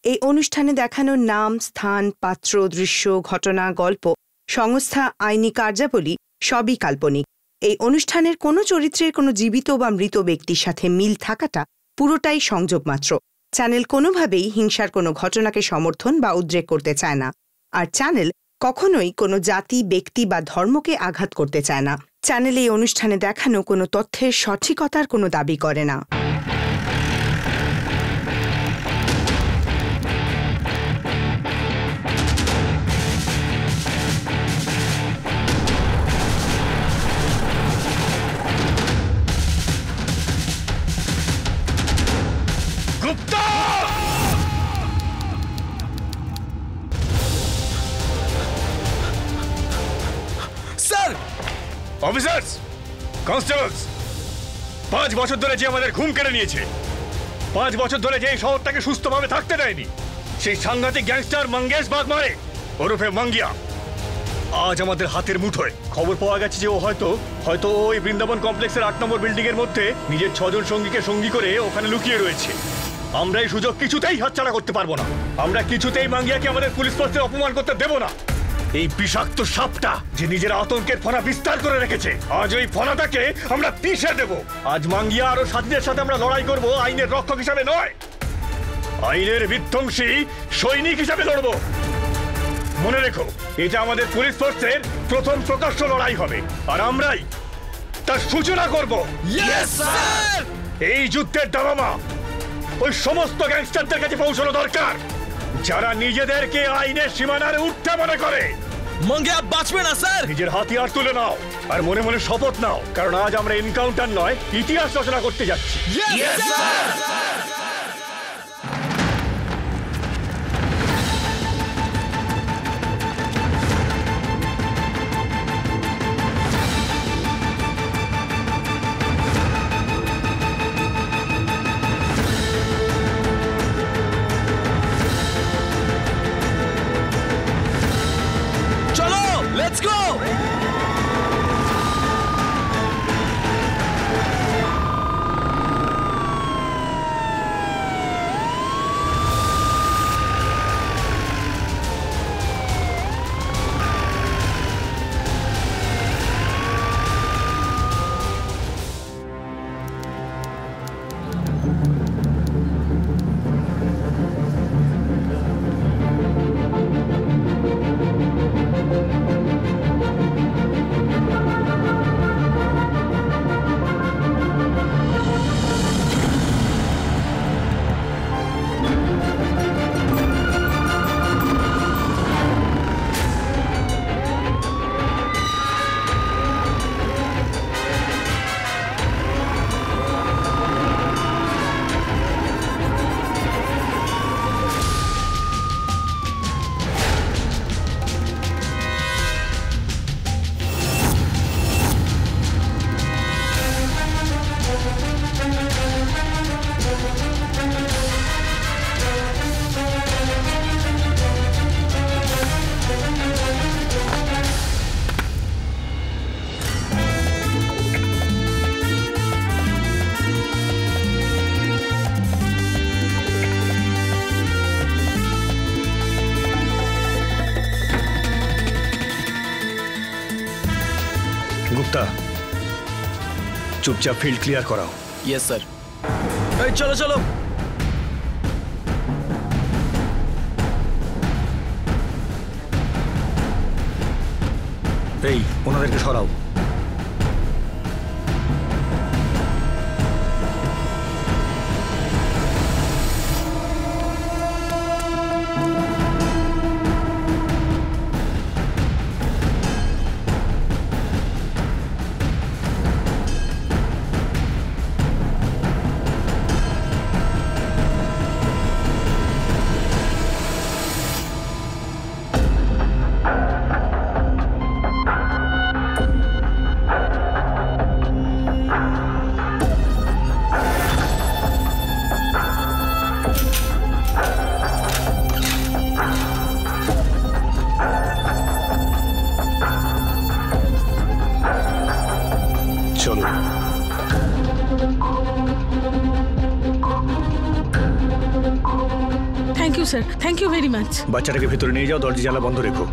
এই অনুষ্ঠানে দেখানো নাম, স্থান, পাত্র, দৃশ্য, ঘটনা, গল্প, সংস্থা, আইনি কার্যাবলী সবই কাল্পনিক। এই অনুষ্ঠানের কোনো চরিত্রের কোনো জীবিত বা মৃত ব্যক্তির সাথে মিল থাকাটা পুরোটাই সংযোগ মাত্র। চ্যানেল কোনোভাবেই হিংসার কোনো ঘটনাকে সমর্থন বা উদ্রেক করতে চায় না। আর চ্যানেল কখনোই কোনো জাতি, ব্যক্তি বা ধর্মকে আঘাত করতে চায় না। চ্যানেল এই অনুষ্ঠানে দেখানো কোনো তথ্যের সঠিকতার কোনো দাবি করে না। অফিসার্স, কনস্টেবলস, 5 বছর ধরে যে আমাদের ঘুম কেড়ে নিয়েছে, 5 বছর ধরে যে এই শহরটাকে সুস্থভাবে থাকতে দেয়নি, সেই সাংঘাতিক গ্যাংস্টার মঙ্গেশ বাগমারে ওরফে মাঙ্গিয়া আজ আমাদের হাতের মুঠোয়। খবর পাওয়া গেছে যে ও হয়তো ওই বৃন্দাবন কমপ্লেক্সের 8 নম্বর বিল্ডিং এর মধ্যে নিজের 6 জন সঙ্গীকে সঙ্গী করে ওখানে লুকিয়ে রয়েছে। আমরা এই সুযোগ কিছুতেই হাতছাড়া করতে পারবো না। আমরা কিছুতেই মাঙ্গিয়াকে আমাদের পুলিশ ফোর্সের অপমান করতে দেব না। এই বিষাক্ত সাপটা যে নিজের আতঙ্কের ফনা বিস্তার করে রেখেছে, আজ ওই ফনাটাকে আমরা পিষে দেব। আজ মাঙ্গিয়া আর সাথীদের সাথে আমরা লড়াই করব আইনের রক্ষক হিসাবে নয়, আইনের বিধ্বংসী সৈনিক হিসাবে লড়ব। মনে রেখো, এটা আমাদের পুলিশ ফোর্সের প্রথম প্রকাশ্য লড়াই হবে, আর আমরাই তার সূচনা করব। এই যুদ্ধের দামামা ওই সমস্ত গ্যাংস্টারদের কাছে পৌঁছানো দরকার যারা নিজেদেরকে আইনের সীমানার ঊর্ধ্বে মনে করে। মাঙ্গিয়া বাঁচবে না স্যার। নিজের হাতিয়ার তুলে নাও আর মনে মনে শপথ নাও, কারণ আজ আমরা এনকাউন্টার নয়, ইতিহাস রচনা করতে যাচ্ছি। Let's go! গুপ্তা, চুপচাপ ফিল্ড ক্লিয়ার করাও। Yes sir. এই চলো চলো। এই ওনাদেরকে সরাও। You sir, thank you very much. বাচ্চাটাকে ভেতরে নিয়ে যাও, দরজা জানলা বন্ধ রেখো।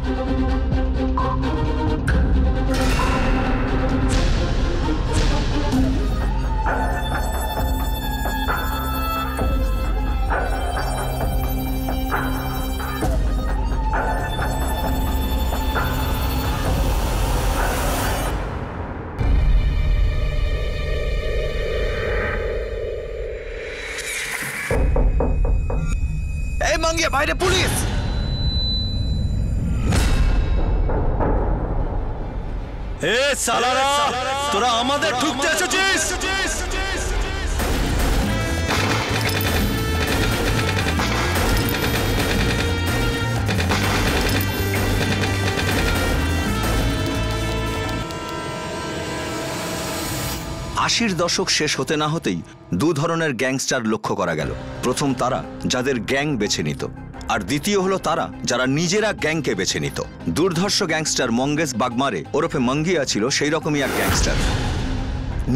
মাঙ্গিয়া বাইরে পুলিশ! এ সালারা, তোরা আমাদের ঠুকতে এসেছিস? আশির দশক শেষ হতে না হতেই দু ধরনের গ্যাংস্টার লক্ষ্য করা গেল। প্রথম তারা যাদের গ্যাং বেছে নিত, আর দ্বিতীয় হলো তারা যারা নিজেরা গ্যাংকে বেছে নিত। দুর্ধর্ষ গ্যাংস্টার মঙ্গেশ বাগমারে ওরফে মঙ্গিয়া ছিল সেই রকমই এক গ্যাংস্টার।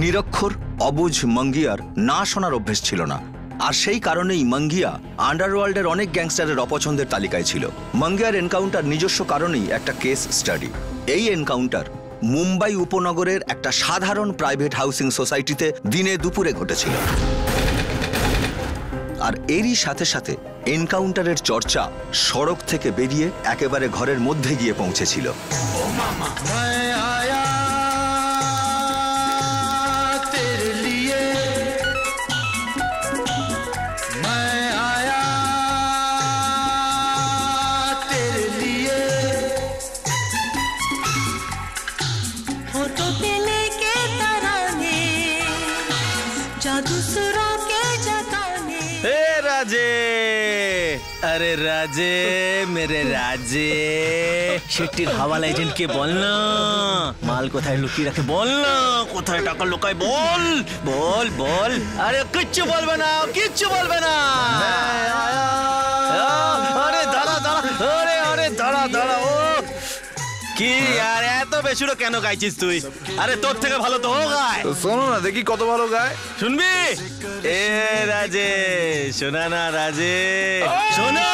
নিরক্ষর অবুঝ মঙ্গিয়ার না শোনার অভ্যেস ছিল না, আর সেই কারণেই মঙ্গিয়া আন্ডারওয়ার্ল্ডের অনেক গ্যাংস্টারের অপছন্দের তালিকায় ছিল। মঙ্গিয়ার এনকাউন্টার নিজস্ব কারণেই একটা কেস স্টাডি। এই এনকাউন্টার মুম্বাই উপনগরের একটা সাধারণ প্রাইভেট হাউসিং সোসাইটিতে দিনে দুপুরে ঘটেছিল, আর এরই সাথে সাথে এনকাউন্টারের চর্চা সড়ক থেকে বেরিয়ে একেবারে ঘরের মধ্যে গিয়ে পৌঁছেছিল। अरे राजे, मेरे राजे, शेट्टिर हवाला एजेंट के बोलना माल कोथाय लुकिয়ে রাখে, বলনা কোথায় টাকা লুকায়, বল বল বল। আরে কিচ্ছু বলবে না, কিচ্ছু বলবে না। আরে দাঁড়া দাঁড়া, আরে আরে দাঁড়া দাঁড়া। ও কি यार, এত বেসুরো কেন গাইছিস তুই? আরে তোর থেকে ভালো তো ও গায়। শোনো না দেখি কত ভালো গায়। শুনবি? এ রাজে, শোনা না রাজে, শোনা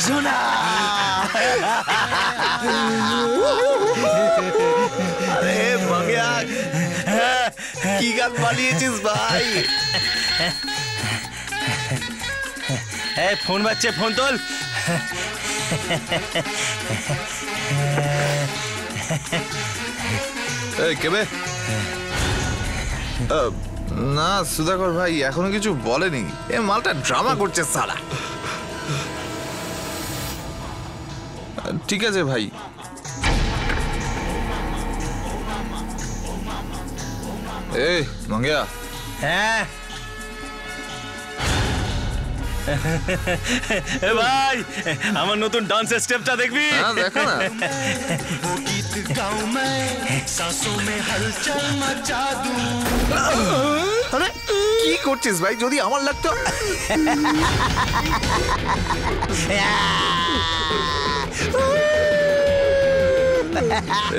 শোনা। আরে মাঙ্গিয়া, কি গান বানিয়েছিস ভাই? ফোন বাজছে, ফোন তোল। কেবে? না সুধাকর ভাই এখনো কিছু বলেনি, এ মালটা ড্রামা করছে সালা। ঠিক আছে ভাই। এই মাঙ্গিয়া। হ্যাঁ এ ভাই, আমার নতুন ডান্সের স্টেপটা দেখবি? হ্যাঁ দেখা না। আরে কি করছিস ভাই? যদি আমার লাগতো।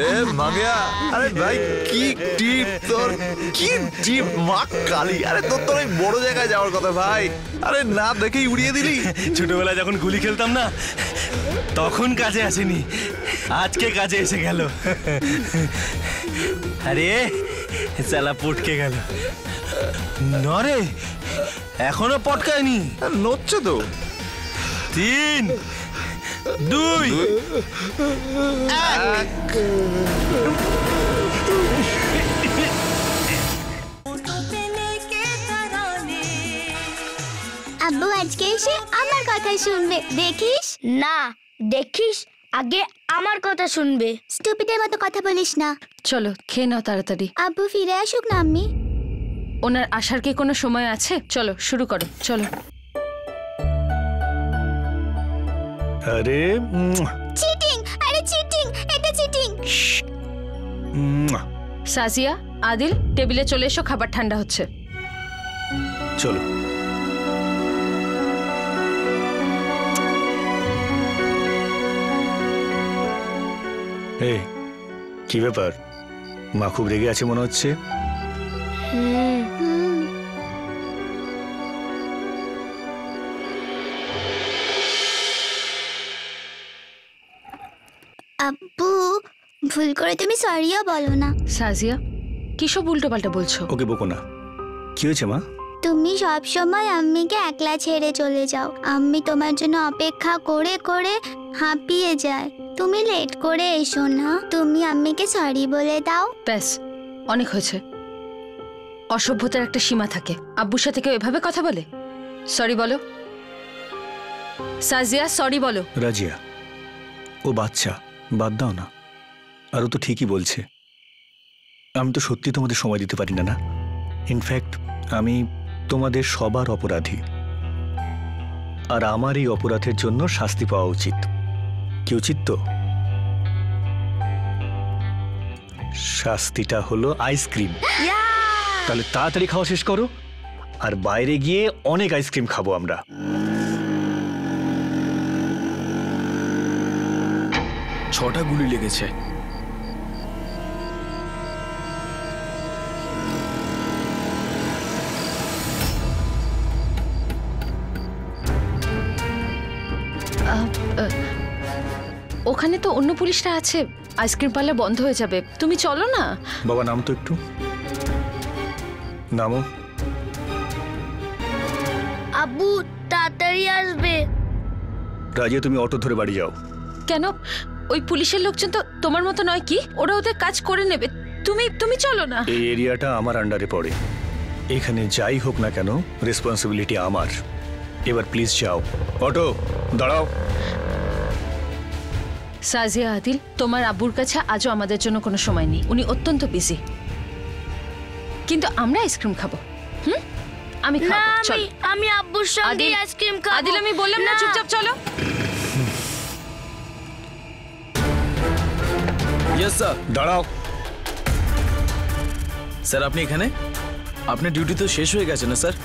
এ মাঙ্গিয়া, আরে ভাই কি টিপ তোর, কি টিপ মা কালী। আরে তোর তোর বড় জায়গায় যাওয়ার কথা ভাই, আরে না দেখেই উড়িয়ে দিলি। ছোটবেলায় যখন গুলি খেলতাম না, তখন কাজে আসেনি, আজকে কাজে এসে গেল। আরে সালা পটকে গেল। নরে এখনো পটকায়নি, নড়ছে তো। 3 2 1। আব্বু আজকে এসে আমার কথা শুনবে, দেখিস? না দেখিস, আগে আমার কথা শুনবে। স্টুপিডের মতো কথা বলিস না। চলো খেয়ে নাও তাড়াতাড়ি। আব্বু ফিরে আসুক না আম্মি। ওনার আসার কি কোনো সময় আছে? চলো শুরু করো, চলো। আরে চিটিং, আরে চিটিং, এটা চিটিং। সাজিয়া, আদিল, টেবিলে চলে এসো, খাবার ঠান্ডা হচ্ছে। চলো। এই কি ব্যাপার? মা খুব রেগে আছে মনে হচ্ছে। ভুল করে তুমি সরিও বলো না। সাজিয়া কিসব উল্টো পাল্টা বলছো? ওকে বকো না। কি হয়েছে মা? তুমি সব সময় আম্মিকে একলা ছেড়ে চলে যাও। আম্মি তোমার জন্য অপেক্ষা করে করে হাঁপিয়ে যায়। তুমি লেট করে এসো না, তুমি আম্মিকে সরি বলে দাও। ব্যাস, অনেক হয়েছে। অসভ্যতার একটা সীমা থাকে। আব্বুর সাথে কেউ এভাবে কথা বলে? সরি বলো সাজিয়া, সরি বলো। রাজিয়া, ও বাচ্চা, বাদ দাও না। আর ও তো ঠিকই বলছে। আমি তো সত্যি তোমাদের সময় দিতে পারি না। ইনফ্যাক্ট আমি তোমাদের সবার অপরাধী, আর আমার এই অপরাধের জন্য শাস্তি পাওয়া উচিত। কি উচিত? তো শাস্তিটা হলো আইসক্রিম। তাহলে তাড়াতাড়ি খাওয়া শেষ করো, আর বাইরে গিয়ে অনেক আইসক্রিম খাবো আমরা। ছটা গুলি লেগেছে। ওখানে তো অন্য পুলিশরা আছে, আইসক্রিম পার্লার বন্ধ হয়ে যাবে। তুমি চলো না। বাবা নাম তো একটু নামো। আব্বু তাড়াতাড়ি আসবে। রাজিয়া, তুমি অটো ধরে বাড়ি যাও। কেন? ওই পুলিশের লোকজন তো তোমার মতো নয় কি? ওরা ওদের কাজ করে নেবে। তুমি চলো না। এই এরিয়াটা আমার আন্ডারে পড়ে। এখানে যাই হোক না কেন, রেসপন্সিবিলিটি আমার। এবার প্লিজ যাও। অটো দাঁড়াও। সাজিয়া, আদিল, তোমার আব্বুর কাছে আজও আমাদের জন্য কোনো সময় নেই। উনি অত্যন্ত বিজি। কিন্তু আমরা আইসক্রিম খাবো। আমি খাবো। চল। আমি আব্বুর সঙ্গে আইসক্রিম খাবো। আদিল, আমি বললাম না চুপচাপ চলো। Yes sir. দাঁড়াও। স্যার আপনি এখানে? আপনার ডিউটি তো শেষ হয়ে গেছে না স্যার?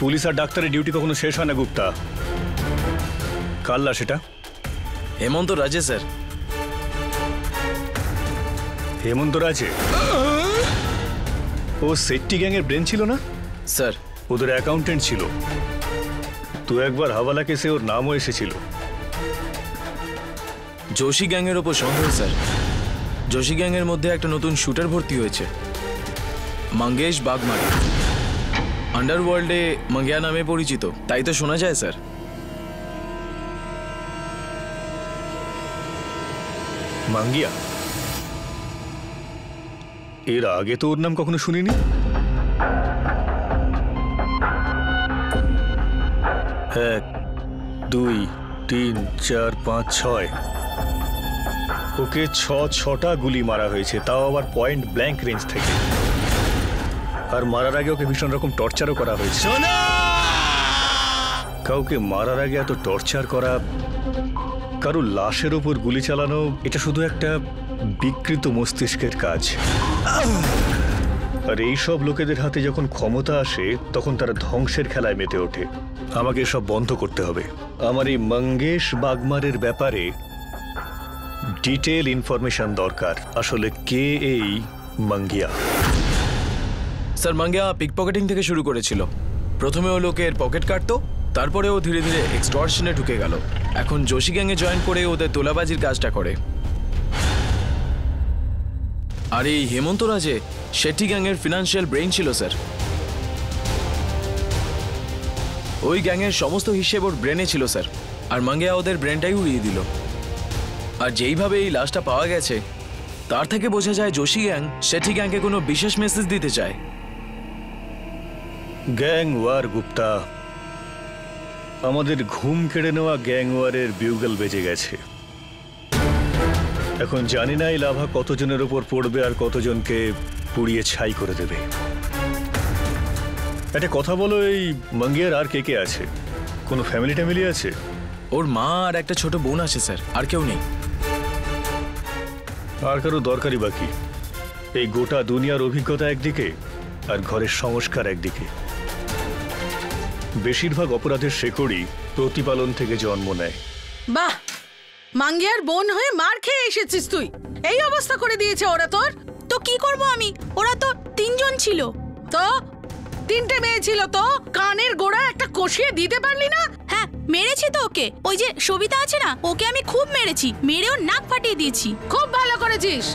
পুলিশ আর ডাক্তারের ডিউটি কখনো শেষ হয় না গুপ্তা। কাল না সেটা? হেমন্ত রাজে স্যার। হেমন্ত রাজে? ও সেট্টি গ্যাং এর ব্রেন ছিল না স্যার? ওদের অ্যাকাউন্টেন্ট ছিল। তো একবার হাওয়ালা কেসে ওর নামও এসেছিল। যোশী গ্যাং এর ওপর সন্দেহ স্যার। যোশী গ্যাং এর মধ্যে একটা নতুন শুটার ভর্তি হয়েছে, মঙ্গেশ বাগমারি। আন্ডারওয়ার্ল্ডে মঙ্গিয়া নামে পরিচিত, তাই তো শোনা যায় স্যার। মাঙ্গিয়া? এর আগে তো ওর নাম কখনো শুনিনি। 1 2 3 4 5 6। ওকে 6টা গুলি মারা হয়েছে, তাও আবার পয়েন্ট ব্ল্যাঙ্ক রেঞ্জ থেকে। আর মারার আগে ওকে ভীষণ রকম টর্চারও করা হয়েছে। কাউকে মারার আগে এত টর্চার করা, কারো লাশের ওপর গুলি চালানো, এটা শুধু একটা বিকৃত মস্তিষ্কের কাজ। আর এইসব লোকেদের হাতে যখন ক্ষমতা আসে, তখন তারা ধ্বংসের খেলায় মেতে ওঠে। আমাকে সব বন্ধ করতে হবে। আমার এই মঙ্গেশ বাগমারের ব্যাপারে ডিটেল ইনফরমেশন দরকার। আসলে কে এই মঙ্গিয়া? স্যার মঙ্গিয়া পিকপকেটিং থেকে শুরু করেছিল। প্রথমে ও লোকের পকেট কাটতো, তারপরে ও ধীরে ধীরে এক্সটর্শনে ঢুকে গেল। এখন যোশী গ্যাংয়ে জয়েন করে ওদের তোলাবাজির কাজটা করে। আর এই হেমন্ত রাজে শেট্টি গ্যাংয়ের ফিনান্সিয়াল ব্রেইন ছিল স্যার। ওই গ্যাংয়ের সমস্ত হিসেব ওর ব্রেনে ছিল স্যার। আর মঙ্গিয়া ওদের ব্রেনটাই উড়িয়ে দিল। আর যেইভাবে এই লাশটা পাওয়া গেছে, তার থেকে বোঝা যায় যোশী গ্যাং শেট্টি গ্যাংকে কোনো বিশেষ মেসেজ দিতে চায়। গ্যাং ওয়ার গুপ্তা, আমাদের ঘুম কেড়ে নেওয়া গ্যাং ওয়ারের বিউগল বেজে গেছে। এখন জানি না এই লাভা কতজনের উপর পড়বে আর কতজনকে পুড়িয়ে ছাই করে দেবে। একটা কথা বলো, এই মঙ্গিয়ার আর কে কে আছে? কোনো ফ্যামিলি ট্যামিলি আছে? ওর মা আর একটা ছোট বোন আছে স্যার, আর কেউ নেই। আর কারো দরকারি বাকি? এই গোটা দুনিয়ার অভিজ্ঞতা একদিকে, আর ঘরের সংস্কার একদিকে। বেশিরভাগ অপরাধের শেকড়ই প্রতিপালন থেকে জন্ম নেয়। বাহ, মাঙ্গিয়ার বোন হয়ে মার খেয়ে এসেছিস তুই। এই অবস্থা করে দিয়েছে ওরা তোর। তো কি করব আমি? ওরা তো 3 জন ছিল। তো 3টে মেয়ে ছিল, তো কানের গোড়া একটা কষিয়ে দিতে পারলি না? হ্যাঁ, মেরেছি তো ওকে। ওই যে সবিতা আছে না, ওকে আমি খুব মেরেছি, মেরে ওর নাক ফাটিয়ে দিয়েছি। খুব ভালো করেছিস।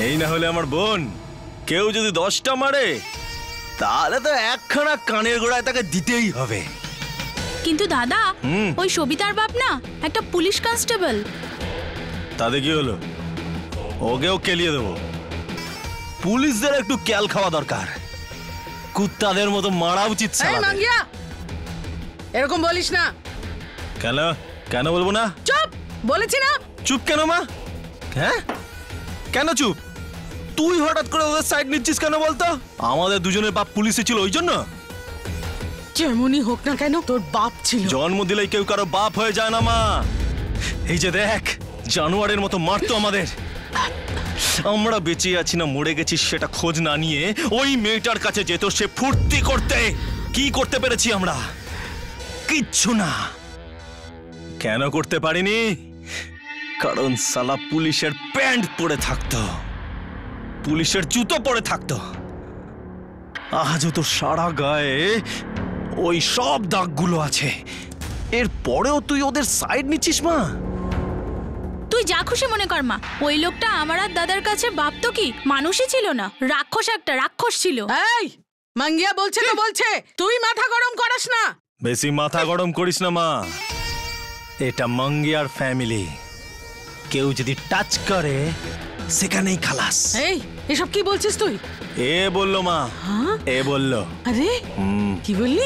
এই না হলে আমার বোন, কেউ যদি 10টা মারে তাহলে তো একখানা কানের গোড়ায় তাকে দিতেই হবে। কিন্তু দাদা, ওই সবিতার বাপ না একটা পুলিশ কনস্টেবল। তাতে কি হলো? ওকেও কেলিয়ে দেবো। পুলিশদের একটু ক্যাল খাওয়া দরকার, কুত্তাদের মতো মারা উচিত। এরকম বলিস না। কেন কেন বলবো না? চুপ বলেছি না। চুপ কেন মা? হ্যাঁ কেন চুপ? তুই হঠাৎ করে ওদের সাইড নিচ্ছিস কেন বলতো? আমাদের দুজনের বাপ পুলিশে ছিল ওই জন্য? যেমনই হোক না কেন তোর বাপ ছিল। জন্ম দিলেই কেউ কারো বাপ হয়ে যায় না মা। এই যে দেখ, জানোয়ারের মতো মারতো আমাদের। আমরা বেঁচে আছি না মরে গেছি সেটা খোঁজ না নিয়ে ওই মেয়েটার কাছে যেত সে ফুর্তি করতে। কি করতে পেরেছি আমরা? কিচ্ছু না। কেন করতে পারিনি? কারণ সালা পুলিশের প্যান্ট পরে থাকতো, পুলিশের জুতো পরে থাকতো। আজও তো সারা গায়ে ওই সব দাগগুলো আছে। এরপরেও তুই ওদের সাইড নিচ্ছিস মা? তুই যা খুশি মনে কর মা, ওই লোকটা আমার আর দাদার কাছে বাপ তো কি মানুষই ছিল না, রাক্ষস, একটা রাক্ষস ছিল। এই মাঙ্গিয়া বলছে তো বলছে, তুই মাথা গরম করিস না। বেশি মাথা গরম করিস না মা। এটা মাঙ্গিয়ার ফ্যামিলি, কেউ যদি টাচ করে সেখানেই খালাস। এই এসব কি বলছিস তুই? এ বললো মা, এ বললো। আরে কি বললি?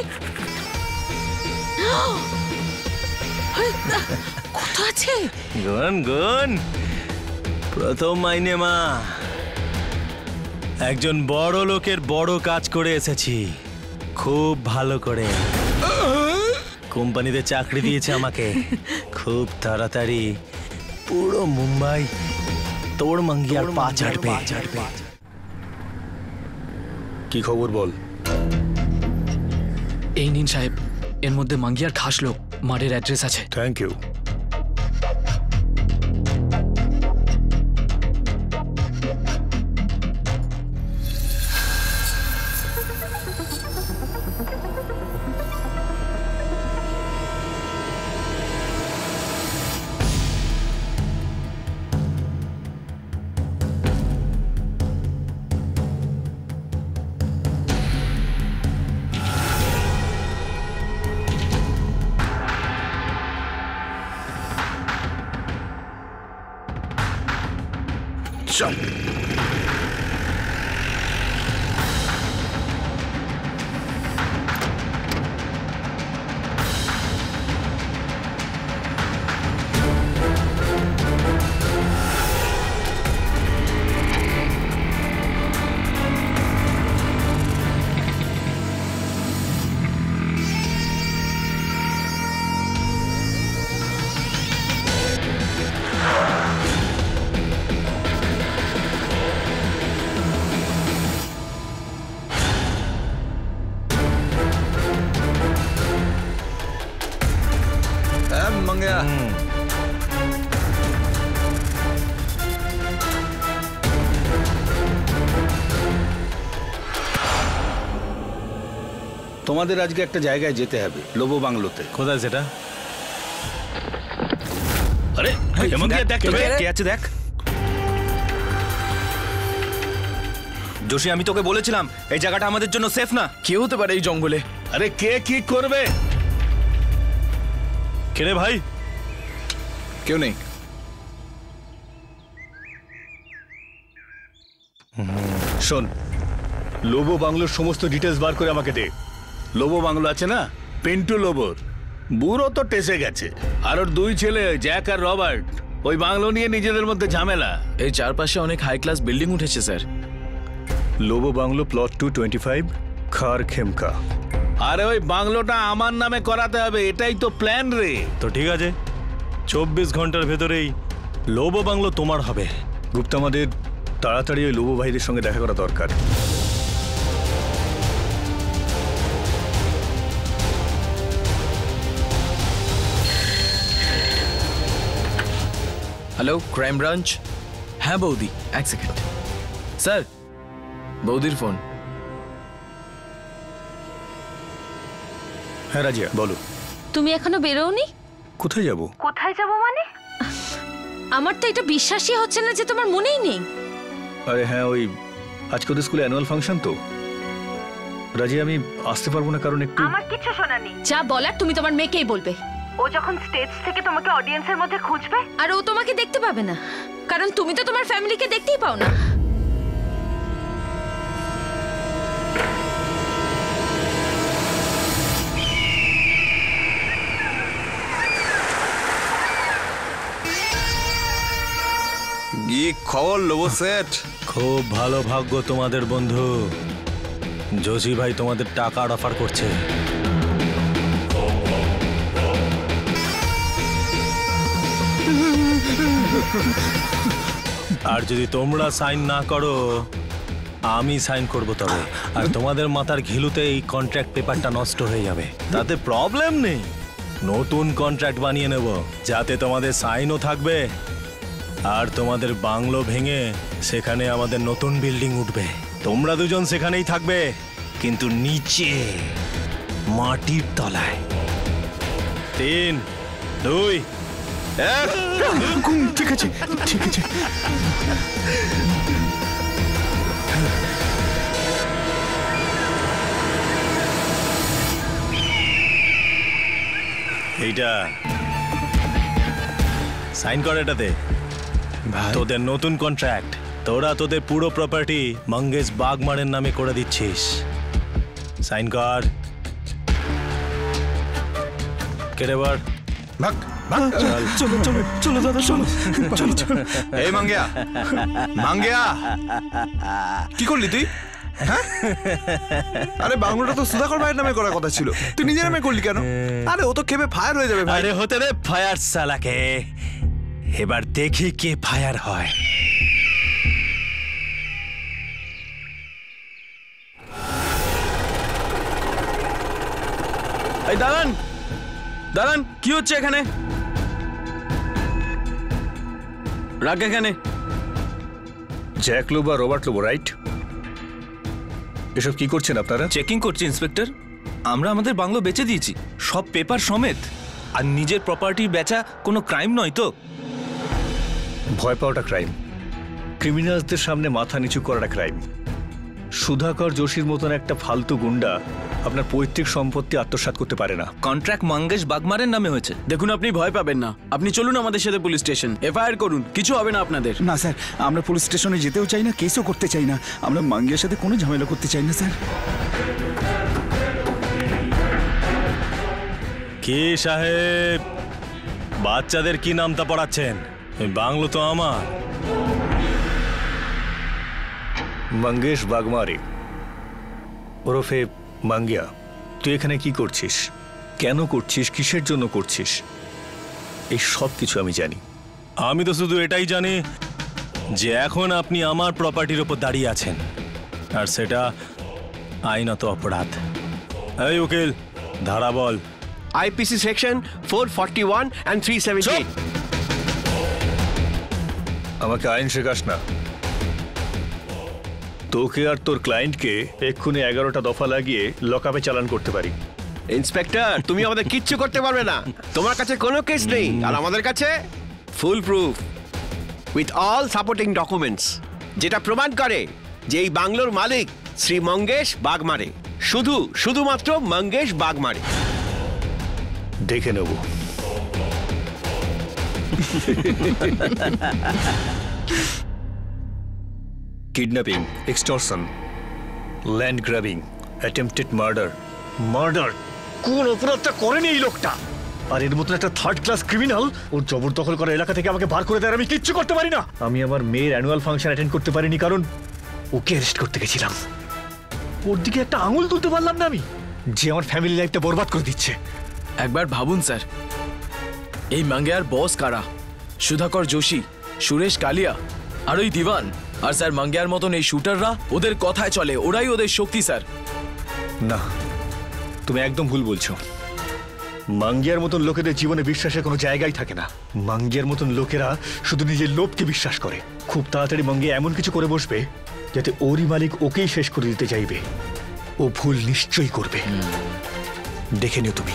কত আছে? গুন গুন, প্রথম মাইনে মা। একজন বড় লোকের বড় কাজ করে এসেছি, খুব ভালো করে। কোম্পানিতে চাকরি দিয়েছে আমাকে, খুব তাড়াতাড়ি পুরো মুম্বাই তোর মাঙ্গিয়ার পা চাটবে। কি খবর বল? এই নিন সাহেব, এর মধ্যে মাঙ্গিয়ার খাস লোক মারের অ্যাড্রেস আছে। Thank you. চল। তোমাদের আজকে একটা জায়গায় যেতে হবে, লোবো বাংলোতে। কোথায় সেটা? আরে দেখ কে আছে দেখ। जोशी আমি তোকে বলেছিলাম এই জায়গাটা আমাদের জন্য সেফ না। কে হতে পারে এই জঙ্গলে? আরে কে কি করবে? কে রে ভাই? কেউ নেই। শোন, লোবো বাংলোর সমস্ত ডিটেলস বার করে আমাকে দে। লোবো বাংলো আছে না, পেন্টু লোবোর বুড়ো তো টেসে গেছে, আর ওর দুই ছেলে জ্যাক আর রবার্ট ওই বাংলো নিয়ে নিজেদের মধ্যে ঝামেলা। এই চারপাশে অনেক হাই ক্লাস বিল্ডিং উঠেছে স্যার। লোবো বাংলো প্লট 225 খার খেমকা। আরে ওই বাংলোটা আমার নামে করাতে হবে, এটাই তো প্ল্যান রে। তো ঠিক আছে, 24 ঘন্টার ভেতরেই লোবো বাংলো তোমার হবে। গুপ্তা, আমাদের তাড়াতাড়ি ওই লোবো ভাইদের সঙ্গে দেখা করা দরকার। Hello, crime branch. হ্যাঁ বৌদি, এক সেকেন্ড স্যার। বৌদির ফোন। হ্যাঁ রাজিয়া বলো। তুমি এখনো বেরোওনি? কোথায় যাব? কোথায় যাব মানে? আমার তো এটা বিশ্বাসই হচ্ছে না যে তোমার মনেই নেই। আরে হ্যাঁ, ওই আজকে ওদের স্কুলে অ্যানুয়াল ফাংশন তো রাজিয়া, আমি আসতে পারবো না কারণ একটু। আমার কিছু শোনা নেই। যা বলার তুমি তোমার মেয়েকেই বলবে। ও যখন স্টেজ থেকে তোমাকে অডিয়েন্সের মধ্যে খুঁজবে আর ও তোমাকে দেখতে পাবে না, কারণ তুমি তো তোমার ফ্যামিলিকে দেখতেই পাও না। কি খবর লোবো সেট? খুব ভালো ভাগ্য তোমাদের বন্ধু। যোশী ভাই তোমাদের টাকার অফার করছে। আর যদি তোমরা সাইন না করো আমি সাইন করব তবে। আর তোমাদের মাথার ঘিলুতে এই কন্ট্রাক্ট পেপারটা নষ্ট হয়ে যাবে। তাতে প্রবলেম নেই, নতুন কন্ট্রাক্ট বানিয়ে নেব যাতে তোমাদের সাইনও থাকবে আর তোমাদের বাংলো ভেঙে সেখানে আমাদের নতুন বিল্ডিং উঠবে। তোমরা দুজন সেখানেই থাকবে, কিন্তু নিচে মাটির তলায়। 3, 2, 1। ঠিক আছে ঠিক আছে। এইটা সাইন কর এটাতে। তোদের নতুন কন্ট্রাক্ট, তোরা তোদের পুরো প্রপার্টি মঙ্গেশ বাগমারের নামে করে দিচ্ছিস। সাইন কর। কেরে বার ভাগ ভাগ। চলো চলো চলো দাদা, চলো চলো চলো। এই মাঙ্গিয়া, মাঙ্গিয়া কি করলি তুই? হ্যাঁ, আরে বাংলোটা তো সুধাকর ভাইয়ের নামে করার কথা ছিল, তুই নিজের নামে করলি কেন? আরে ও তো খেপে ফায়ার হয়ে যাবে ভাই। আরে হতে দে ফায়ার সালাকে, এবার দেখি কে ফায়ার হয়। এই দাঁড়ান দাঁড়ান, কি হচ্ছে এখানে? রাগ এখানে। জ্যাক লোবো আর রবার্ট লোবো, রাইট? এসব কি করছেন আপনারা? চেকিং করছি ইন্সপেক্টর। আমরা আমাদের বাংলো বেচে দিয়েছি, সব পেপার সমেত। আর নিজের প্রপার্টি বেচা কোনো ক্রাইম নয় তো? ভয় পাওয়াটা ক্রাইম, ক্রিমিনালসদের সামনে মাথা নিচু করাটা ক্রাইম। সুধাকর যোশীর মতন একটা ফালতু গুন্ডা আপনার পৈতৃক সম্পত্তি আত্মসাৎ করতে পারে না। কন্ট্রাক্ট মঙ্গেশ বাগমারের নামে হয়েছে। দেখুন, আপনি ভয় পাবেন না, আপনি চলুন আমাদের সাথে পুলিশ স্টেশন, এফআইআর করুন, কিছু হবে না আপনাদের। না স্যার, আমরা পুলিশ স্টেশনে যেতেও চাই না, কেসও করতে চাই না। আমরা মাঙ্গিয়ার সাথে কোনো ঝামেলা করতে চাই না স্যার। কি সাহেব, বাচ্চাদের কি নামটা পড়াচ্ছেন? এই বাংলো তো আমার। মঙ্গেশ বাগমারে ওরফে মাঙ্গিয়া, তুই এখানে কি করছিস, কেন করছিস, কিসের জন্য করছিস, এই সব কিছু আমি জানি। আমি তো শুধু এটাই জানি যে এখন আপনি আমার প্রপার্টির উপর দাঁড়িয়ে আছেন, আর সেটা আইনত অপরাধ। এই উকিল, ধারা বল। IPC section 441 and 378। আমাকে আইন শেখাস না। তোকে আর তোর ক্লায়েন্টকে এক্ষুনি 11টা দফা লাগিয়ে লকআপে চালান করতে পারি। ইন্সপেক্টর, তুমি আমাদের কিচ্ছু করতে পারবে না। তোমার কাছে কোনো কেস নেই, আর আমাদের কাছে full proof with all supporting documents, যেটা প্রমাণ করে যে এই বাংলোর মালিক শ্রী মঙ্গেশ বাগমারে, শুধুমাত্র মঙ্গেশ বাগমারে। দেখে নেব। Kidnapping, extortion, land grabbing, attempted murder. কোন অপরাধটা করেনি এই লোকটা? আর এর মতন একটা থার্ড ক্লাস ক্রিমিনাল ওর জবরদখল করা এলাকা থেকে আমাকে বার করে দেয়, আমি কিচ্ছু করতে পারি না। আমি আমার মেয়ের অ্যানুয়াল ফাংশন অ্যাটেন্ড করতে পারিনি কারণ ওকে অ্যারেস্ট করতে গেছিলাম। ওর দিকে একটা আঙুল তুলতে পারলাম না আমি, যে আমার ফ্যামিলি লাইফটা বরবাদ করে দিচ্ছে। একবার ভাবুন স্যার, এই মাঙ্গিয়ার বস কারা? সুধাকর যোশী, সুরেশ কালিয়া আর ওই দিওয়ান। আর স্যার, মাঙ্গিয়ার মতন এই শুটাররা ওদের কথায় চলে, ওরাই ওদের শক্তি স্যার। না, তুমি একদম ভুল বলছো। মাঙ্গিয়ার মতন লোকেদের জীবনে বিশ্বাসের কোনো জায়গাই থাকে না। মাঙ্গিয়ার মতন লোকেরা শুধু নিজের লোভকে বিশ্বাস করে। খুব তাড়াতাড়ি মাঙ্গিয়া এমন কিছু করে বসবে যাতে ওরই মালিক ওকেই শেষ করে দিতে চাইবে। ও ভুল নিশ্চয়ই করবে। দেখে নিও তুমি।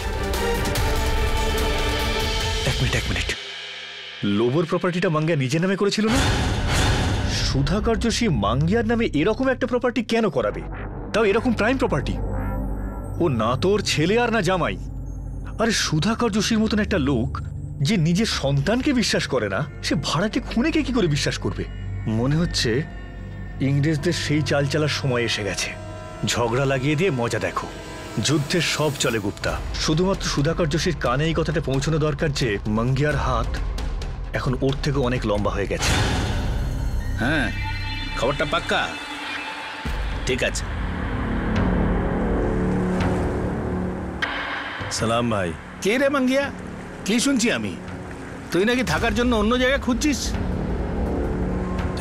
এক মিনিট, লোবর প্রপার্টিটা মাঙ্গিয়া নিজের নামে করেছিল না? সুধাকর যোশী মাঙ্গিয়ার নামে এরকম একটা প্রপার্টি কেন করাবে, তাও এরকম প্রাইম প্রপার্টি? ও না তোর ছেলে আর না জামাই। আরে সুধাকর যোশীর মতন একটা লোক যে নিজের সন্তানকে বিশ্বাস করে না, সে ভাড়াটে খুনেকে কি করে বিশ্বাস করবে? মনে হচ্ছে ইংরেজদের সেই চাল চালার সময় এসে গেছে। ঝগড়া লাগিয়ে দিয়ে মজা দেখো। যুদ্ধের সব চলে গুপ্তা, শুধুমাত্র সুধাকর যোশীর কানে এই কথাটা পৌঁছানো দরকার যে মাঙ্গিয়ার হাত এখন ওর থেকে অনেক লম্বা হয়ে গেছে। হ্যাঁ, খবরটা পাক্কা? ঠিক আছে। সালাম ভাই। কে রে মাঙ্গিয়া? কি শুনছি আমি, তুই নাকি থাকার জন্য অন্য জায়গায় খুঁজছিস?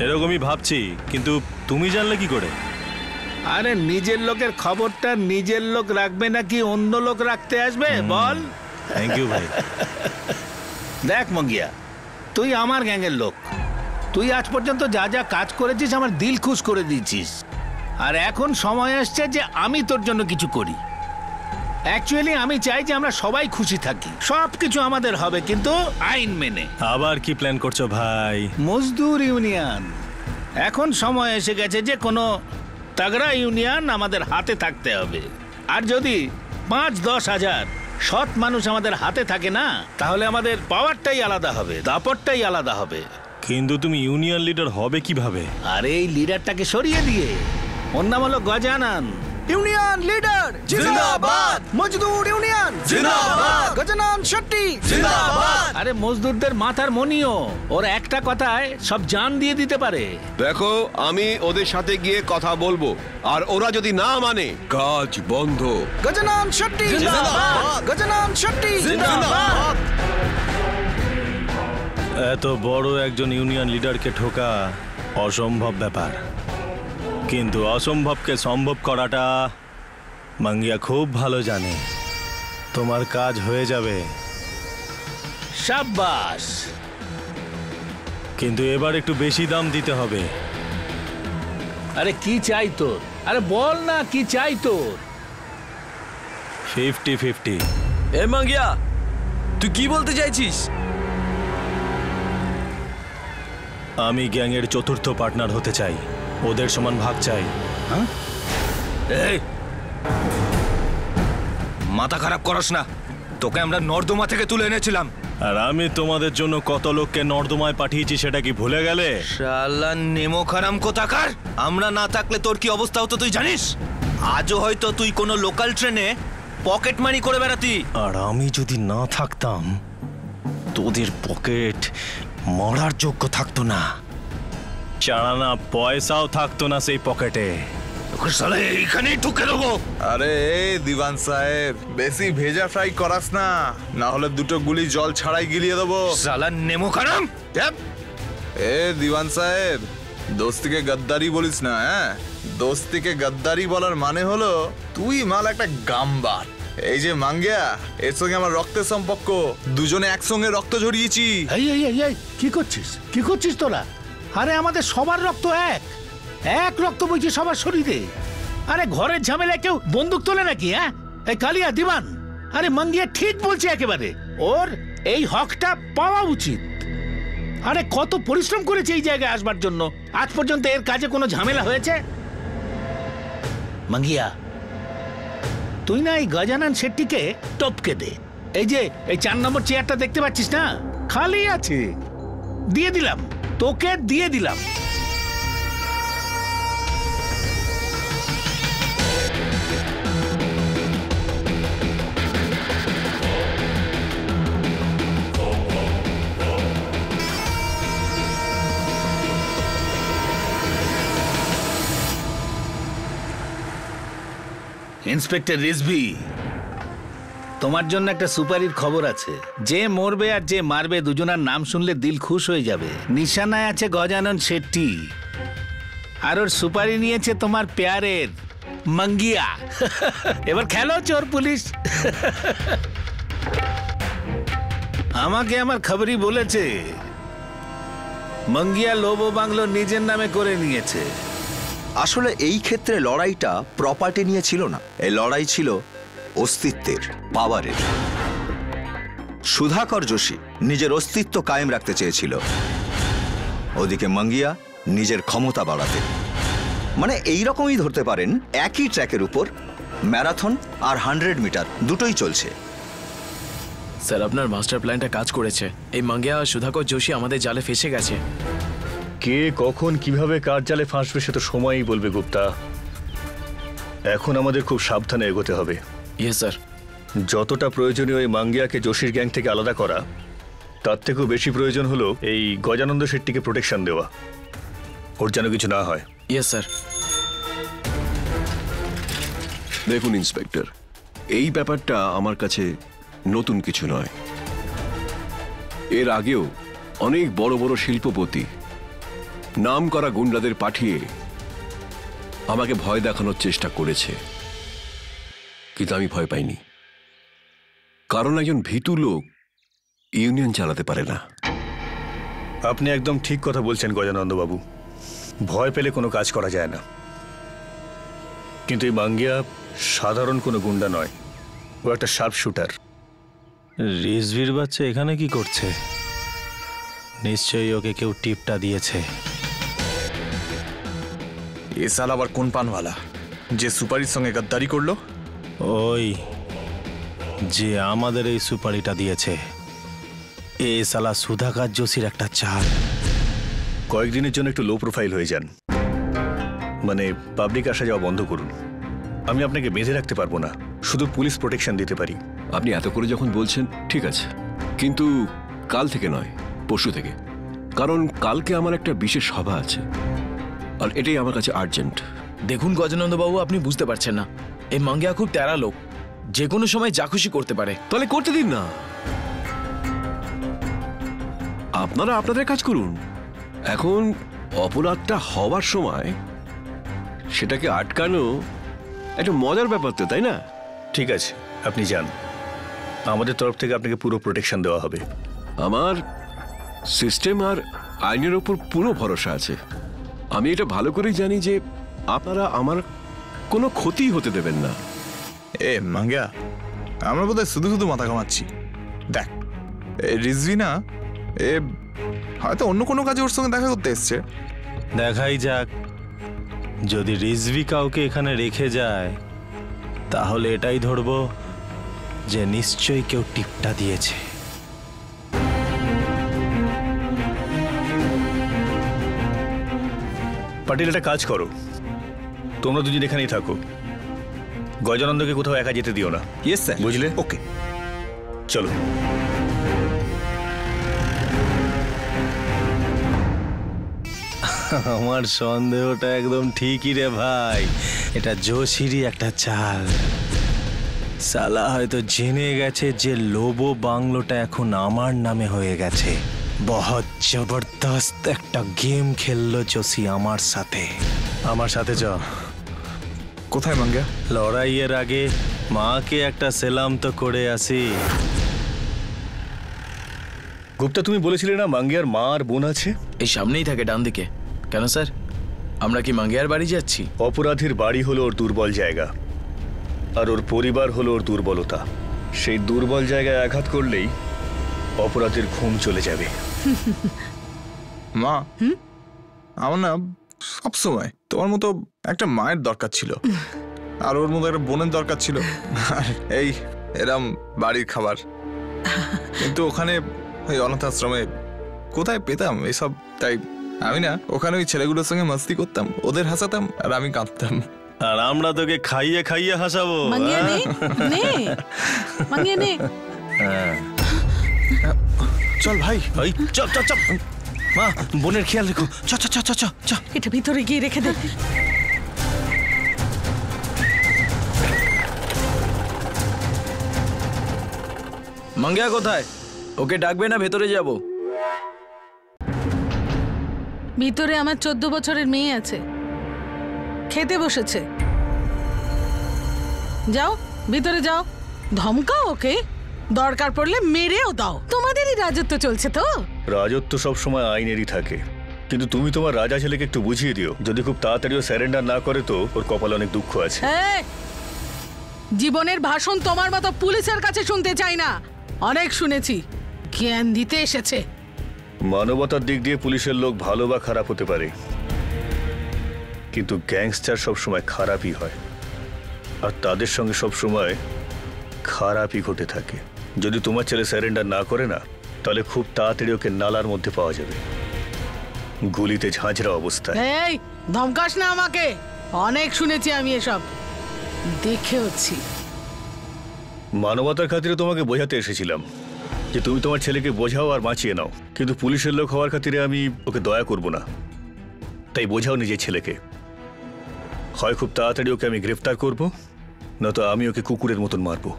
এরকমই ভাবছি, কিন্তু তুমি জানলে কি করে? আরে নিজের লোকের খবরটা নিজের লোক রাখবে নাকি অন্য লোক রাখতে আসবে বল? থ্যাংক ইউ ভাই। দেখ মাঙ্গিয়া, তুই আমার গ্যাংয়ের লোক। তুই আজ পর্যন্ত যা যা কাজ করেছিস আমার দিল খুশ করে দিয়েছিস। আর এখন সময় আসছে যে আমি তোর জন্য কিছু করি। অ্যাকচুয়ালি আমি চাই যে আমরা সবাই খুশি থাকি, সব কিছু আমাদের হবে কিন্তু আইন মেনে। আবার কি প্ল্যান করছো ভাই? মজদুর ইউনিয়ন। এখন সময় এসে গেছে যে কোনো তাগড়া ইউনিয়ন আমাদের হাতে থাকতে হবে। আর যদি ৫-১০ হাজার সৎ মানুষ আমাদের হাতে থাকে না, তাহলে আমাদের পাওয়ারটাই আলাদা হবে, দাপটটাই আলাদা হবে। কিন্তু তুমি ইউনিয়ন লিডার হবে কিভাবে? আরে এই লিডারটাকে সরিয়ে দিয়ে ওর নাম হলো গজানন। ইউনিয়ন লিডার জিন্দাবাদ, মজদুর ইউনিয়ন জিন্দাবাদ, গজানন শেট্টি জিন্দাবাদ। আরে মজদুরদের মাথার মনিও, ওর একটা কথায় সব জান দিয়ে দিতে পারে। দেখো, আমি ওদের সাথে গিয়ে কথা বলবো, আর ওরা যদি না মানে কাজ বন্ধ। গজানন শেট্টি জিন্দাবাদ, গজানন শেট্টি জিন্দাবাদ। এত বড় একজন ইউনিয়ন লিডারকে ঠোকা অসম্ভব ব্যাপার, কিন্তু অসম্ভবকে সম্ভব করাটা মাঙ্গিয়া খুব ভালো জানে। তোমার কাজ হয়ে যাবে। শাবাশ। কিন্তু এবার একটু বেশি দাম দিতে হবে। আরে কি চাই তোর? আরে বল না কি চাই তোর? 50-50। এ মাঙ্গিয়া, তুই কি বলতে চাইছিস? আমি গ্যাংয়ের চতুর্থ পার্টনার হতে চাই, ওদের সমান ভাগ চাই। এই মাথা খারাপ করস না, তোকে আমরা নর্দমা থেকে তুলে এনেছিলাম। আর আমি তোমাদের জন্য কত লোককে নর্দমায় পাঠিয়েছি সেটা কি ভুলে গেলে? শালা নেমো খারাম কোথাকার! আমরা না থাকলে তোর কি অবস্থা হতো তুই জানিস? আজও হয়তো তুই কোনো লোকাল ট্রেনে পকেট মানি করে বেড়াতি। আর আমি যদি না থাকতাম, তোদের পকেট মরার যোগ্য থাকতো না, চালানা পয়সাও থাকতো না সেই পকেটে। এইখানেই ঢুকে দেবো। আরে দিওয়ান সাহেব, বেশি ভেজা ফ্রাই করাস না, না হলে দুটো গুলি জল ছাড়াই গিলিয়ে দেবো। শালা নেমো খারাম। এ দিওয়ান সাহেব, দোস্তিকে গদ্দারি বলিস না। হ্যাঁ, দোস্তিকে গদ্দারি বলার মানে হলো তুই মাল একটা গাম্বার। এই যে মাঙ্গিয়া, এর সঙ্গে আমার রক্তের সম্পর্ক, দুজনে একসঙ্গে রক্ত ঝরিয়েছি। এই এই এই এই কি করছিস? কি করছিস তোরা? আরে আমাদের সবার রক্ত এক, এক রক্ত বইছে সবার শরীরে। আরে ঘরের ঝামেলায় কেউ বন্দুক তোলে নাকি? হ্যাঁ, এই কালিয়া দিবান, আরে মাঙ্গিয়া ঠিক বলছে একেবারে। ওর এই হকটা পাওয়া উচিত। আরে কত পরিশ্রম করেছে এই জায়গায় আসবার জন্য, আজ পর্যন্ত এর কাজে কোনো ঝামেলা হয়েছে? মাঙ্গিয়া, তুই না এই গজানন শেট্টিকে টপকে দে। এই যে এই 4 নম্বর চেয়ারটা দেখতে পাচ্ছিস না, খালি আছে, দিয়ে দিলাম তোকে, দিয়ে দিলাম। ইন্সপেক্টর রিজভি, তোমার জন্য একটা সুপারির খবর আছে। যে মরবে আর যে মারবে দুজনার নাম শুনলে দিল খুশ হয়ে যাবে। নিশানায় আছে গজানন শেট্টি, আর ওর সুপারি নিয়েছে তোমার প্যারের মাঙ্গিয়া। এবার খেলো চোর পুলিশ। আমাকে আমার খবরই বলেছে মাঙ্গিয়া লোবো বাংলো নিজের নামে করে নিয়েছে। আসলে এই ক্ষেত্রে লড়াইটা প্রপার্টি নিয়ে ছিল না, এই লড়াই ছিল অস্তিত্বের, পাওয়ারের। সুধাকর যোশী নিজের অস্তিত্ব কায়েম রাখতে চেয়েছিল, ওদিকে মাঙ্গিয়া নিজের ক্ষমতা বাড়াতে। মানে এই রকমই ধরতে পারেন, একই ট্র্যাকের উপর ম্যারাথন আর 100 মিটার দুটোই চলছে। স্যার, আপনার মাস্টার প্ল্যানটা কাজ করেছে। এই মাঙ্গিয়া আর সুধাকর যোশী আমাদের জালে ফেসে গেছে। কে কখন কিভাবে কার জালে ফাঁসবে সে তো সময়ই বলবে গুপ্তা। এখন আমাদের খুব সাবধানে এগোতে হবে। Yes sir. যতটা প্রয়োজনীয় এই মাঙ্গিয়াকে যোশীর গ্যাং থেকে আলাদা করা, তার থেকেও বেশি প্রয়োজন হলো এই গজানন্দ শেট্টিকে প্রোটেকশন দেওয়া, ওর যেন কিছু না হয়। Yes sir. দেখুন ইন্সপেক্টর, এই ব্যাপারটা আমার কাছে নতুন কিছু নয়। এর আগেও অনেক বড় বড় শিল্পপতি নাম করা গুন্ডাদের পাঠিয়ে আমাকে ভয় দেখানোর চেষ্টা করেছে, কিন্তু আমি ভয় পাইনি। কারণ একজন ভীতু লোক ইউনিয়ন চালাতে পারে না। আপনি একদম ঠিক কথা বলছেন গজানন্দ বাবু, ভয় পেলে কোনো কাজ করা যায় না। কিন্তু এই মাঙ্গিয়া সাধারণ কোনো গুন্ডা নয়, ও একটা শার্প শুটার। রিজভির বাচ্চা এখানে কি করছে? নিশ্চয়ই ওকে কেউ টিপটা দিয়েছে। এ সাল আবার কোন পানওয়ালা যে সুপারির সঙ্গে গদ্দারি করলো? ওই যে আমাদের এই সুপারিটা দিয়েছে। এ সালা সুধাকর যোশীর একটা চাল। কয়েকদিনের জন্য একটু লো প্রোফাইল হয়ে যান, মানে পাবলিক আসা যাওয়া বন্ধ করুন। আমি আপনাকে বেঁধে রাখতে পারবো না, শুধু পুলিশ প্রোটেকশন দিতে পারি। আপনি এত করে যখন বলছেন ঠিক আছে, কিন্তু কাল থেকে নয়, পরশু থেকে। কারণ কালকে আমার একটা বিশেষ সভা আছে, আর এটাই আমার কাছে আর্জেন্ট। দেখুন গজানন্দ বাবু, আপনি বুঝতে পারছেন না, এই মাঙ্গিয়া খুব তেরা লোক, যে কোনো সময় যা খুশি করতে পারে। তাহলে করতে দিন না, আপনারা আপনাদের কাজ করুন। এখন অপরাধটা হওয়ার সময় সেটাকে আটকানো একটা মজার ব্যাপার তো, তাই না? ঠিক আছে, আপনি যান, আমাদের তরফ থেকে আপনাকে পুরো প্রোটেকশন দেওয়া হবে। আমার সিস্টেম আর আইনের ওপর পুরো ভরসা আছে। আমি এটা ভালো করেই জানি যে আপনারা আমার কোনো ক্ষতি হতে দেবেন না। এ মাঙ্গিয়া, আমরা বোধহয় শুধু শুধু মাথা ঘামাচ্ছি। দেখ, রিজভি না, এ হয়তো অন্য কোনো কাজে ওর সঙ্গে দেখা করতে এসছে। দেখাই যাক, যদি রিজভি কাউকে এখানে রেখে যায় তাহলে এটাই ধরবো যে নিশ্চয়ই কেউ টিপটা দিয়েছে। পাটিল, একটা কাজ করো, তোমরা দুজন এখানেই থাকো, গজানন্দকে কোথাও একা যেতে দিও না। Yes sir. বুঝলে? ওকে, চলো। আমার সন্দেহটা একদম ঠিকই রে ভাই, এটা যোশীরই একটা চাল। সালা হয়তো জেনে গেছে যে লোবো বাংলোটা এখন আমার নামে হয়ে গেছে। বহুত জবরদস্ত একটা গেম খেললো যোশী আমার সাথে। আমার সাথে চ। কোথায় মাঙ্গিয়া? লড়াইয়ের আগে মাকে একটা সেলাম তো করে আসি। গুপ্তা, তুমি বলেছিলে না মাঙ্গিয়ার মা আর বোন আছে? এই সামনেই থাকে, ডান দিকে। কেন স্যার, আমরা কি মাঙ্গিয়ার বাড়ি যাচ্ছি? অপরাধীর বাড়ি হলো ওর দুর্বল জায়গা, আর ওর পরিবার হলো ওর দুর্বলতা। সেই দুর্বল জায়গায় আঘাত করলেই অপরাধীর ঘুম চলে যাবে। মা, আমার না সবসময় তোমার মতো একটা মায়ের দরকার ছিল, আর ওর মতো একটা বোনের দরকার ছিল, আর এই এরম বাড়ির খাবার। কিন্তু ওখানে ওই অনাথ আশ্রমে কোথায় পেতাম এসব? তাই আমি না ওখানে ওই ছেলেগুলোর সঙ্গে মাস্তি করতাম, ওদের হাসাতাম আর আমি কাঁদতাম। আর আমরা তোকে খাইয়ে খাইয়ে হাসাবো। চল ভাই, ওই চল চল চল। মা, বোনের খেয়াল রেখো। চ চ চ চ চ চ। এটা ভিতরে গিয়ে রেখে দে। মাঙ্গিয়া কোথায়? ওকে ডাকবে না ভেতরে যাব? ভিতরে আমার 14 বছরের মেয়ে আছে, খেতে বসেছে। যাও ভিতরে যাও, ধমকাও ওকে, দরকার পড়লে মেরেও দাও। তোমাদেরই রাজত্ব চলছে তো। রাজত্ব সব সময় আইনেরই থাকে, কিন্তু তুমি তোমার রাজা ছেলেকে একটু বুঝিয়ে দিও, যদি খুব তাড়াতাড়ি ও স্যারেন্ডার না করে তো ওর কপালে অনেক দুঃখ আছে। জীবনের ভাষণ তোমার মতো পুলিশের কাছে শুনতে চাই না। অনেক শুনেছি, জ্ঞান দিতে এসেছে। মানবতার দিক দিয়ে পুলিশের লোক ভালো বা খারাপ হতে পারে, কিন্তু গ্যাংস্টার সবসময় খারাপই হয়, আর তাদের সঙ্গে সবসময় খারাপই ঘটে থাকে। যদি তোমার ছেলে সারেন্ডার না করে না, তাহলে খুব তাড়াতাড়ি ওকে নালার মধ্যে পাওয়া যাবে, গুলিতে ঝাঁঝরা অবস্থায়। এই ধমকাস না আমাকে, অনেক শুনেছি আমি এসব, দেখেওছি। মানবতার খাতিরে তোমাকে বোঝাতে এসেছিলাম যে তুমি তোমার ছেলেকে বোঝাও আর বাঁচিয়ে নাও, কিন্তু পুলিশের লোক হওয়ার খাতিরে আমি ওকে দয়া করব না। তাই বোঝাও নিজের ছেলেকে, হয় খুব তাড়াতাড়ি ওকে আমি গ্রেফতার করব, নয়তো আমি ওকে কুকুরের মতন মারবো।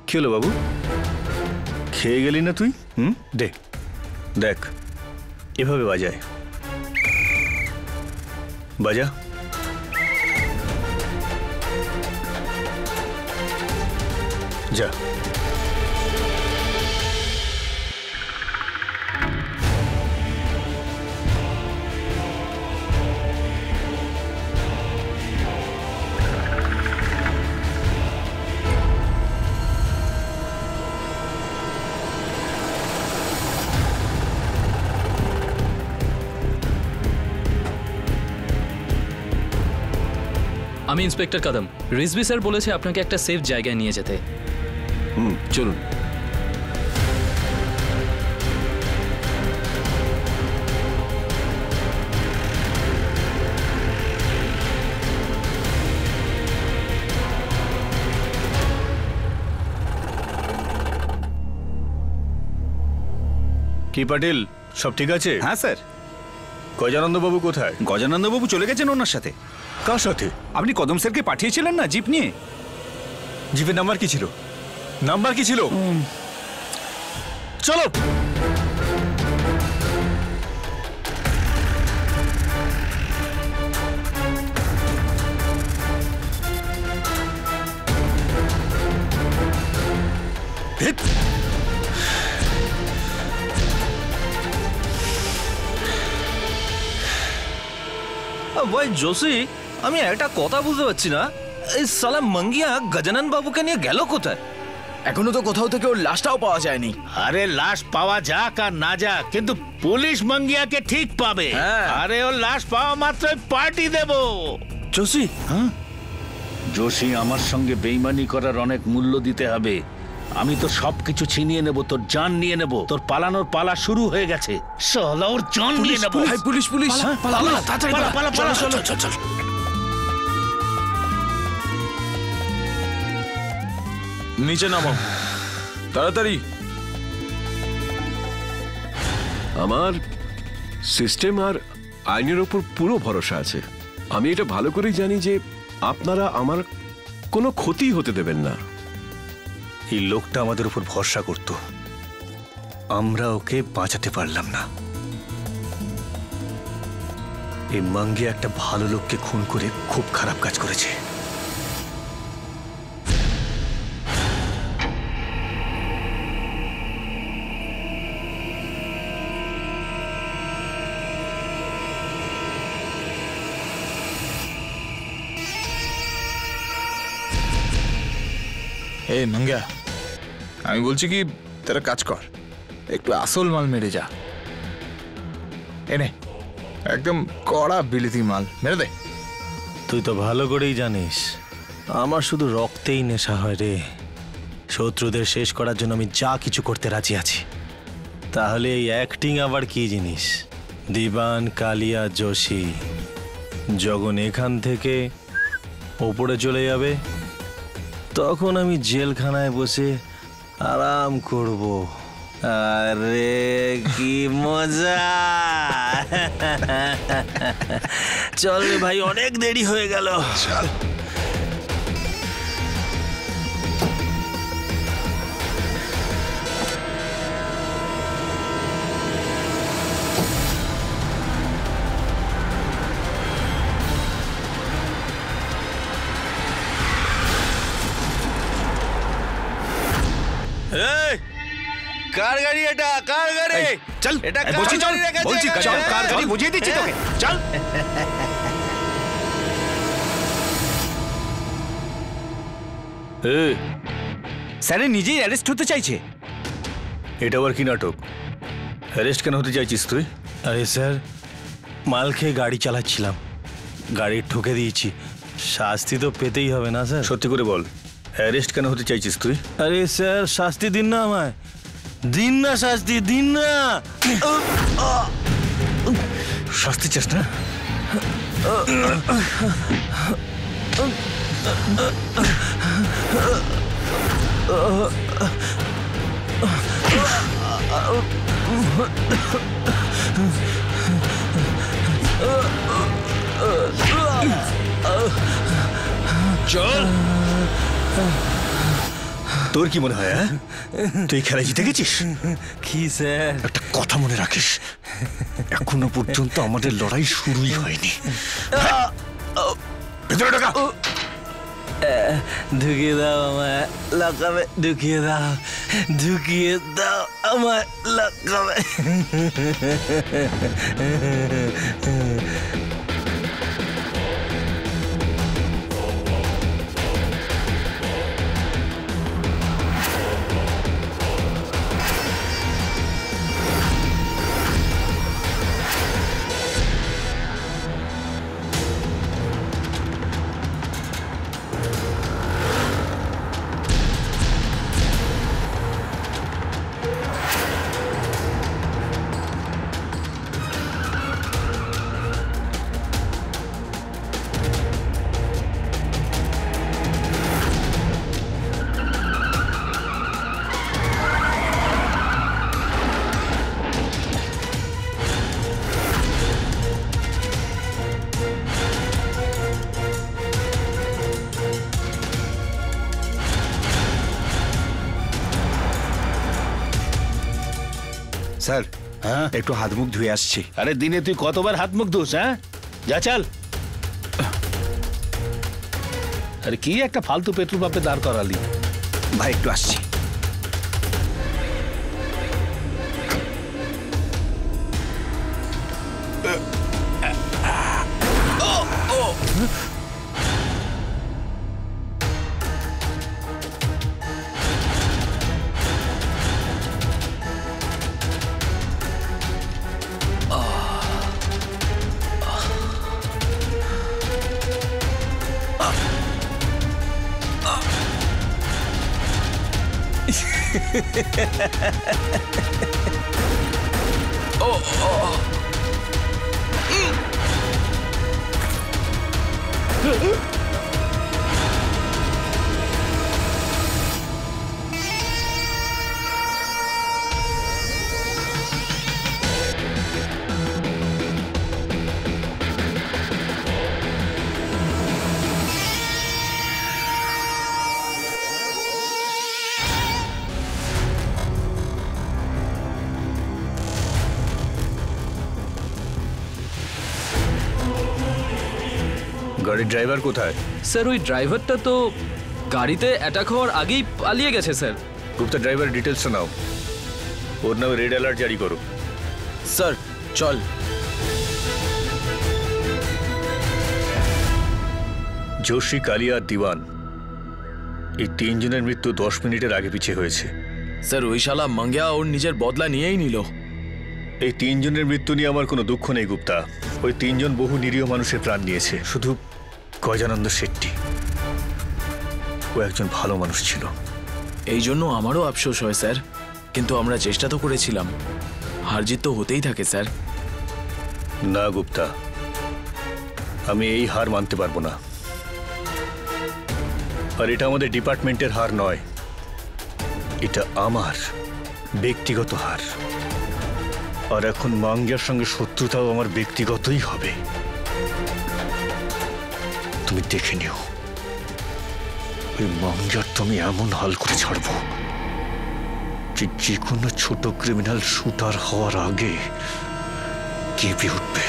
কি হলো বাবু, খেয়ে গেলি না তুই? দে, দেখ এভাবে বাজায়, বাজা। যা। আমি ইন্সপেক্টর কাদম। রিজভি স্যার বলেছে আপনাকে একটা সেফ জায়গায় নিয়ে যেতে। চলুন। কি পাটিল, সব ঠিক আছে? হ্যাঁ স্যার। গজানন্দ বাবু কোথায়? গজানন্দ বাবু চলে গেছেন ওনার সাথে। কার সাথে? আপনি কদম স্যারকে পাঠিয়েছিলেন না জিপ নিয়ে? জিপের নাম্বার কি ছিল? নাম্বার কি ছিল? চলো। ভাই জোশী, আমি একটা কথা বুঝতে পারছি না, এই সালা মাঙ্গিয়া গজানন বাবুকে নিয়ে গেল কোথায়? এখনো তো কোথাও থেকে ওর লাশটাও পাওয়া যায়নি। আরে লাশ পাওয়া যাক আর না যাক, কিন্তু পুলিশ মাঙ্গিয়াকে ঠিক পাবে। আরে ওর লাশ পাওয়া মাত্রই পার্টি দেব। জোশী, জোশী, আমার সঙ্গে বেইমানি করার অনেক মূল্য দিতে হবে। আমি তো সবকিছু ছিনিয়ে নেব, তোর জান নিয়ে নেব। তোর পালানোর পালা শুরু হয়ে গেছে, শালা ওর জান নিয়ে নেব। পুলিশ পুলিশ, চল। নিচে নামো তাড়াতাড়ি। আমার সিস্টেম আর আইনের ওপর পুরো ভরসা আছে। আমি এটা ভালো করেই জানি যে আপনারা আমার কোনো ক্ষতি হতে দেবেন না। এই লোকটা আমাদের উপর ভরসা করত, আমরা ওকে বাঁচাতে পারলাম না। এই মাঙ্গিয়া একটা ভালো লোককে খুন করে খুব খারাপ কাজ করেছে। এই মাঙ্গিয়া, আমি বলছি কি, তারা কাজ কর, একটু আসল মাল মেরে যা। এনে একদম কড়া বিলিতি মাল মেরে দে। তুই তো ভালো করেই জানিস আমার শুধু রক্তেই নেশা হয় রে। শত্রুদের শেষ করার জন্য আমি যা কিছু করতে রাজি আছি। তাহলে এই অ্যাক্টিং আবার কি জিনিস? দিবান, কালিয়া, যোশী যখন এখান থেকে ওপরে চলে যাবে, তখন আমি জেলখানায় বসে আরাম করব। আরে কি মজা! চল রে ভাই, অনেক দেরি হয়ে গেল। চল। কার গাড়ি এটা? কার গাড়ি? চল এটা বলছি চল, বলছি চল, কার গাড়ি বুঝিয়ে দিচ্ছি তোকে, চল। স্যারে নিজেই অ্যারেস্ট হতে চাইছে। এটা আবার কি নাটক? অ্যারেস্ট কেন হতে চাইছিস তুই? আরে স্যার, মাল খেয়ে গাড়ি চালাচ্ছিলাম, গাড়ি ঠুকে দিয়েছি, শাস্তি তো পেতেই হবে না স্যার। সত্যি করে বল, অ্যারেস্ট কেন হতে চাইছিস তুই? আরে স্যার, শাস্তি দিন না আমায়, দিন না শাস্তি, দিন না। শাস্তি চাস না? চল। তোর কি মনে হয় তুই খেলা জিতে গেছিস? কি স্যার? একটা কথা মনে রাখিস, এখনো পর্যন্ত আমাদের লড়াই শুরুই হয়নি। ভেতরে ঢোকা। ঢুকিয়ে দাও আমায় লকাবে, ঢুকিয়ে দাও, ঢুকিয়ে দাও আমায় লকাবে। স্যার, হ্যাঁ একটু হাত মুখ ধুয়ে আসছি। আরে দিনে তুই কতবার হাত মুখ ধুস? হ্যাঁ, যা চল। আরে কি একটা ফালতু পেট্রোল পাম্পে দাঁড় করালি? ভাই একটু আসছি। গাড়ির ড্রাইভার কোথায়? স্যার ওই ড্রাইভারটা তো গাড়িতে অ্যাটাক হওয়ার আগেই পালিয়ে গেছে স্যার। গুপ্তা, ড্রাইভার ডিটেলস নাও, ওর নামে রেড অ্যালার্ট জারি করো। স্যার চল। जोशी, कालिया, दीवान, এই তিনজনের মৃত্যু 10 মিনিটের আগে পিছিয়ে হয়েছে। স্যার ওই শালা মাঙ্গিয়া ওর নিজের বদলা নিয়েই নিল। এই তিনজনের মৃত্যু নিয়ে আমার কোনো দুঃখ নেই গুপ্তা। ওই তিনজন বহু নিরীহ মানুষের প্রাণ নিয়েছে। শুধু গজানন্দ শেট্টি, ও একজন ভালো মানুষ ছিল। এই জন্য আমারও আফসোস হয় স্যার, কিন্তু আমরা চেষ্টা তো করেছিলাম। হারজিত তো হতেই থাকে স্যার। না গুপ্তা, আমি এই হার মানতে পারবো না। আর এটা আমাদের ডিপার্টমেন্টের হার নয়, এটা আমার ব্যক্তিগত হার। আর এখন মাঙ্গিয়ার সঙ্গে শত্রুতাও আমার ব্যক্তিগতই হবে। তুমি দেখে নিও, ওই মাঙ্গিয়ার তুমি এমন হাল করে ছাড়বো যে কোনো ছোট ক্রিমিনাল শুটার হওয়ার আগে কেঁপে উঠবে।